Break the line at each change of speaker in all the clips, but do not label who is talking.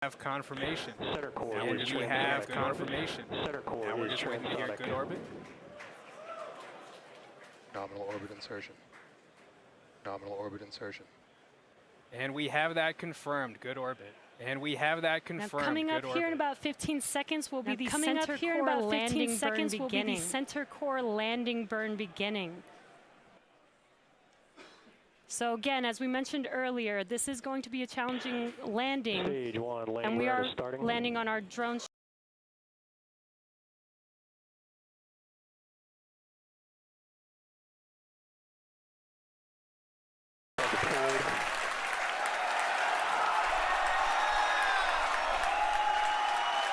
have confirmation.
Center core.
And we have confirmation.
Center core.
Now we're just waiting to hear good orbit.
Nominal orbit insertion. Nominal orbit insertion.
And we have that confirmed. Good orbit. And we have that confirmed.
Now coming up
good
here
orbit.
in about 15 seconds will be the
coming
center
up here in
core
about 15
landing
seconds
burn
will be the
beginning.
center core landing burn beginning.
So again, as we mentioned earlier, this is going to be a challenging landing.
Stage one, landing
And we are
starting.
landing on our drone.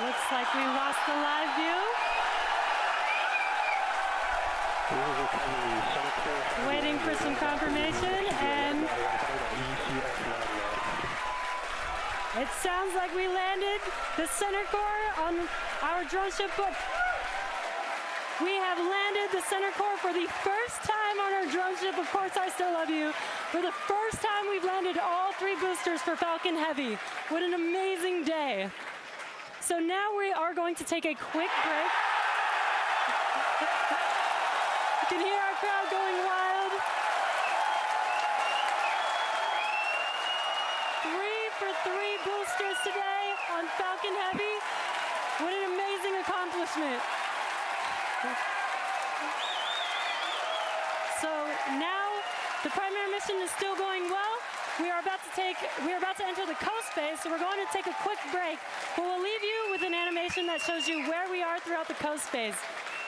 Looks like we lost the live view. Waiting for some confirmation, and it sounds like we landed the center core on our drone ship book. We have landed the center core for the first time on our drone ship, Of Course I Still Love You. For the first time, we've landed all 3 boosters for Falcon Heavy. What an amazing day. So now we are going to take a quick break. You can hear our crowd going wild. 3 for 3 boosters today on Falcon Heavy. What an amazing accomplishment. So now the primary mission is still going well. We are about to enter the coast phase, so we're going to take a quick break, but we'll leave you with an animation that shows you where we are throughout the coast phase.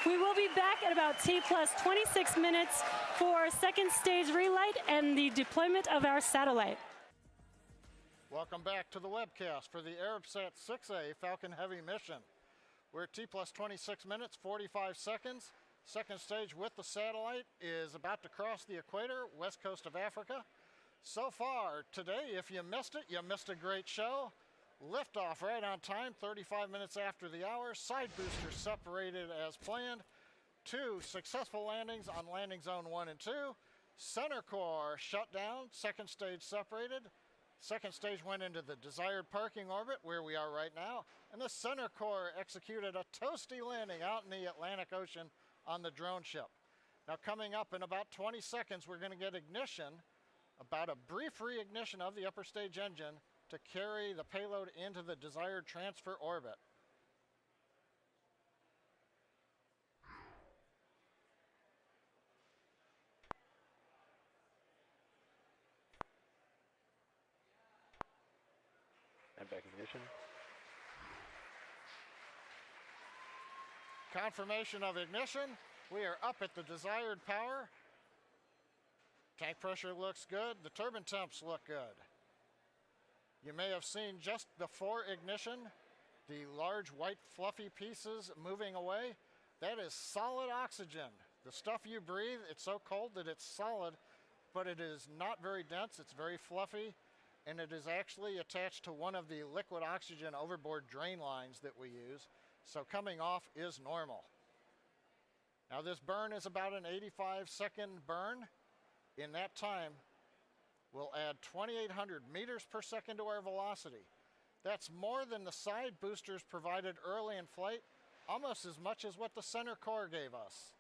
We will be back at about T plus 26 minutes for second stage relight and the deployment of our satellite.
Welcome back to the webcast for the Arabsat 6A Falcon Heavy mission. We're at T plus 26 minutes, 45 seconds. Second stage with the satellite is about to cross the equator, west coast of Africa. So far today, if you missed it, you missed a great show. Liftoff right on time, 35 minutes after the hour. Side boosters separated as planned. 2 successful landings on landing zone 1 and 2. Center core shut down, second stage separated. Second stage went into the desired parking orbit where we are right now. And the center core executed a toasty landing out in the Atlantic Ocean on the drone ship. Now coming up in about 20 seconds, we're going to get ignition, about a brief reignition of the upper stage engine to carry the payload into the desired transfer orbit.
And back ignition.
Confirmation of ignition. We are up at the desired power. Tank pressure looks good. The turbine temps look good. You may have seen just before ignition, the large white fluffy pieces moving away. That is solid oxygen. The stuff you breathe, it's so cold that it's solid, but it is not very dense. It's very fluffy, and it is actually attached to one of the liquid oxygen overboard drain lines that we use. So coming off is normal. Now this burn is about an 85-second burn. In that time, we'll add 2,800 meters per second to our velocity. That's more than the side boosters provided early in flight, almost as much as what the center core gave us.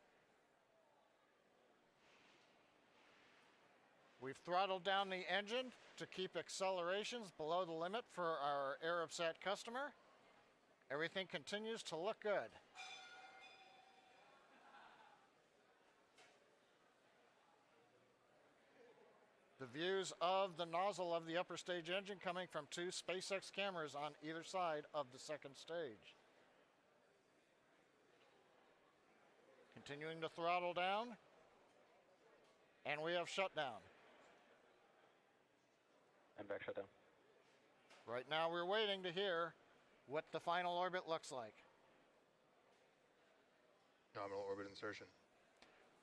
We've throttled down the engine to keep accelerations below the limit for our Arabsat customer. Everything continues to look good. The views of the nozzle of the upper stage engine coming from 2 SpaceX cameras on either side of the second stage. Continuing to throttle down, and we have shut down.
And back shut down.
Right now we're waiting to hear what the final orbit looks like.
Nominal orbit insertion.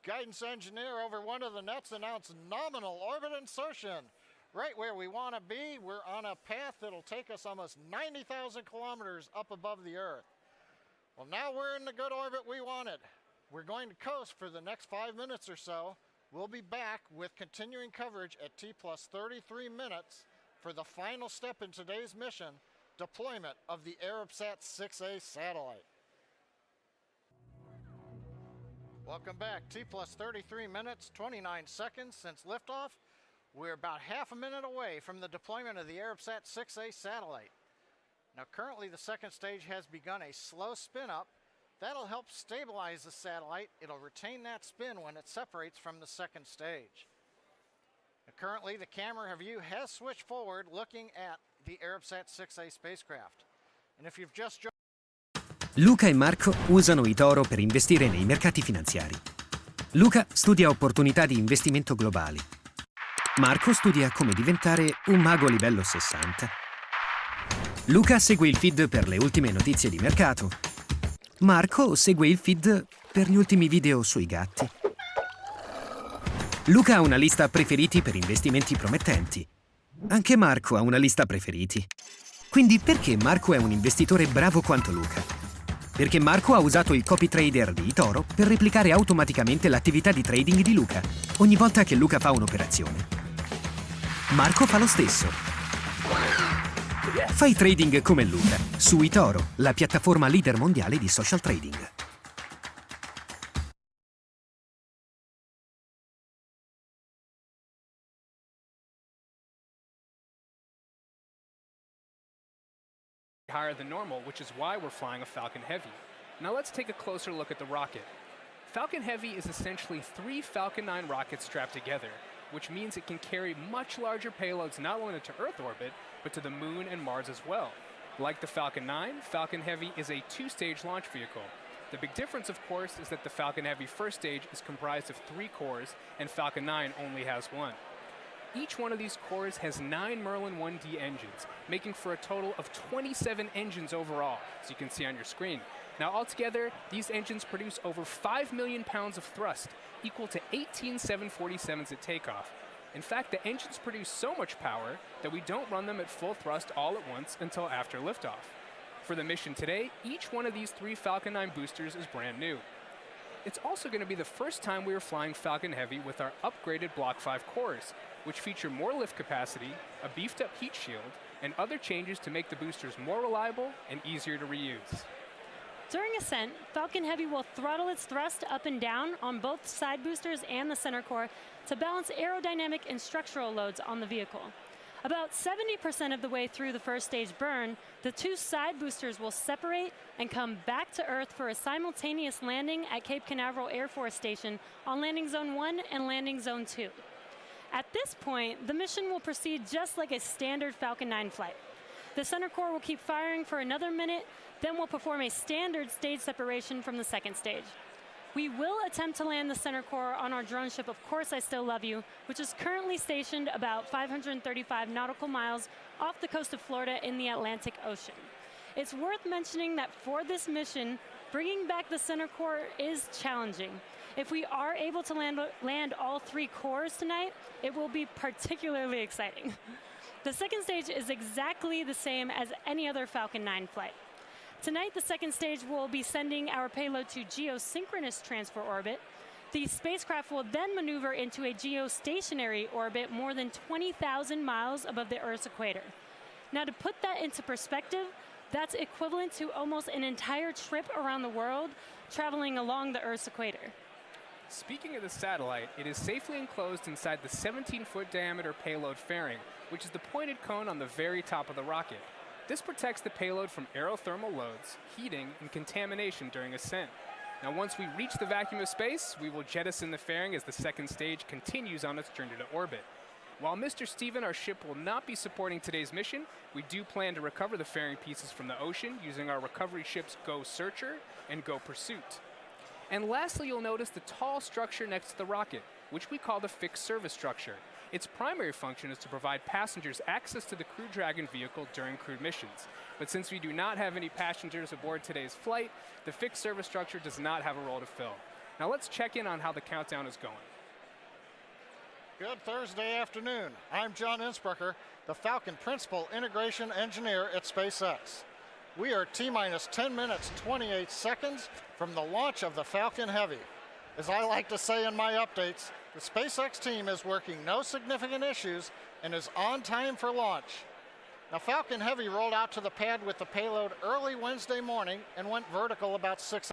Guidance engineer over one of the nets announced nominal orbit insertion. Right where we want to be, we're on a path that'll take us almost 90,000 kilometers up above the Earth. Well, now we're in the good orbit we wanted. We're going to coast for the next 5 minutes or so. We'll be back with continuing coverage at T plus 33 minutes for the final step in today's mission, deployment of the Arabsat 6A satellite. Welcome back. T plus 33 minutes, 29 seconds since liftoff. We're about half a minute away from the deployment of the Arabsat 6A satellite. Now currently the second stage has begun a slow spin up. That'll help stabilize the satellite. It'll retain that spin when it separates from the second stage. Now, currently the camera view has switched forward looking at the Arabsat 6A spacecraft. And if you've just joined
Luca e Marco usano eToro per investire nei mercati finanziari. Luca studia opportunità di investimento globali. Marco studia come diventare un mago livello 60. Luca segue il feed per le ultime notizie di mercato. Marco segue il feed per gli ultimi video sui gatti. Luca ha una lista preferiti per investimenti promettenti. Anche Marco ha una lista preferiti. Quindi perché Marco è un investitore bravo quanto Luca? Perché Marco ha usato il copy trader di eToro per replicare automaticamente l'attività di trading di Luca ogni volta che Luca fa un'operazione. Marco fa lo stesso. Fai trading come Luca su eToro, la piattaforma leader mondiale di social trading.
Higher than normal, which is why we're flying a Falcon Heavy. Now let's take a closer look at the rocket. Falcon Heavy is essentially 3 Falcon 9 rockets strapped together, which means it can carry much larger payloads not only to Earth orbit, but to the Moon and Mars as well. Like the Falcon 9, Falcon Heavy is a 2-stage launch vehicle. The big difference, of course, is that the Falcon Heavy first stage is comprised of 3 cores, and Falcon 9 only has 1. Each one of these cores has 9 Merlin 1D engines, making for a total of 27 engines overall, as you can see on your screen. Now altogether, these engines produce over 5 million pounds of thrust, equal to 18 747s at takeoff. In fact, the engines produce so much power that we don't run them at full thrust all at once until after liftoff. For the mission today, each one of these 3 Falcon 9 boosters is brand new. It's also going to be the first time we are flying Falcon Heavy with our upgraded Block 5 cores, which feature more lift capacity, a beefed up heat shield, and other changes to make the boosters more reliable and easier to reuse.
During ascent, Falcon Heavy will throttle its thrust up and down on both side boosters and the center core to balance aerodynamic and structural loads on the vehicle. About 70% of the way through the first stage burn, the 2 side boosters will separate and come back to Earth for a simultaneous landing at Cape Canaveral Air Force Station on Landing Zone 1 and Landing Zone 2. At this point, the mission will proceed just like a standard Falcon 9 flight. The center core will keep firing for another minute, then we'll perform a standard stage separation from the second stage. We will attempt to land the center core on our drone ship, Of Course I Still Love You, which is currently stationed about 535 nautical miles off the coast of Florida in the Atlantic Ocean. It's worth mentioning that for this mission, bringing back the center core is challenging. If we are able to land all 3 cores tonight, it will be particularly exciting. The second stage is exactly the same as any other Falcon 9 flight. Tonight, the second stage will be sending our payload to geosynchronous transfer orbit. The spacecraft will then maneuver into a geostationary orbit more than 20,000 miles above the Earth's equator. Now, to put that into perspective, that's equivalent to almost an entire trip around the world, traveling along the Earth's equator.
Speaking of the satellite, it is safely enclosed inside the 17-foot diameter payload fairing, which is the pointed cone on the very top of the rocket. This protects the payload from aerothermal loads, heating, and contamination during ascent. Now, once we reach the vacuum of space, we will jettison the fairing as the second stage continues on its journey to orbit. While Mr. Steven, our ship, will not be supporting today's mission, we do plan to recover the fairing pieces from the ocean using our recovery ships Go Searcher and Go Pursuit. And lastly, you'll notice the tall structure next to the rocket, which we call the fixed service structure. Its primary function is to provide passengers access to the Crew Dragon vehicle during crewed missions. But since we do not have any passengers aboard today's flight, the fixed service structure does not have a role to fill. Now let's check in on how the countdown is going.
Good Thursday afternoon. I'm John Innsbrucker, the Falcon Principal Integration Engineer at SpaceX. We are T-minus 10 minutes, 28 seconds from the launch of the Falcon Heavy. As I like to say in my updates, the SpaceX team is working no significant issues and is on time for launch. Now, Falcon Heavy rolled out to the pad with the payload early Wednesday morning and went vertical about 6